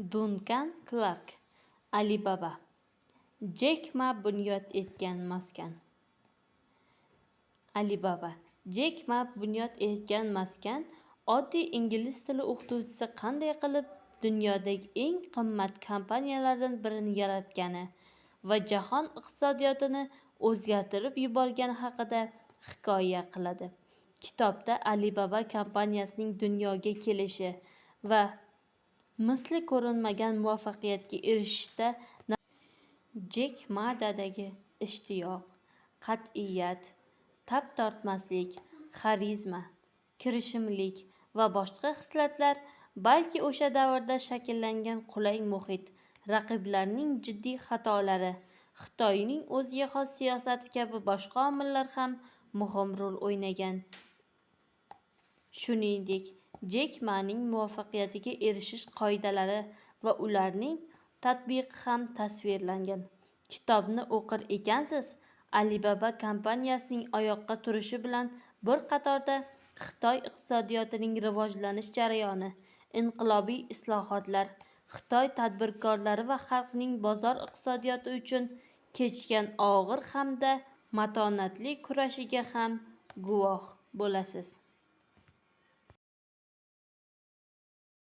Dunkan Clark. Alibaba. Jek Ma bunyod etgan maskan. Alibaba. Jek Ma bunyod etgan maskan oddiy ingliz tili o'qituvchisi qanday qilib dunyodagi eng qimmat kompaniyalardan birini yaratgani va jahon iqtisodiyotini o'zgartirib yuborgani haqida hikoya qiladi. Kitobda Alibaba kompaniyasining dunyoga kelishi va misli ko'rilmagan muvaffaqiyatga erishishda Jek Ma'dagi ishtiyoq, qat'iyat, tap tortmaslik, xarizma, kirishimlik va boshqa xislatlar, balki o'sha davrda shakllangan qulay muhit, raqiblarning jiddiy xatolari, Xitoyning o'ziga xos siyosati kabi boshqa omillar ham muhim rol o'ynagan. Shuningdek, Jek Ma'ning muvaffaqiyatga erishish qoidalari va ularning tatbiqi ham tasvirlangan. Kitobni o'qir ekansiz, Alibaba kompaniyasining oyoqqa turishi bilan bir qatorda Xitoy iqtisodiyotining rivojlanish jarayoni, inqilobiy islohotlar, Xitoy tadbirkorlari va xalqining bozor iqtisodiyoti uchun kechgan og'ir hamda matonatli kurashiga ham guvoh bo'lasiz.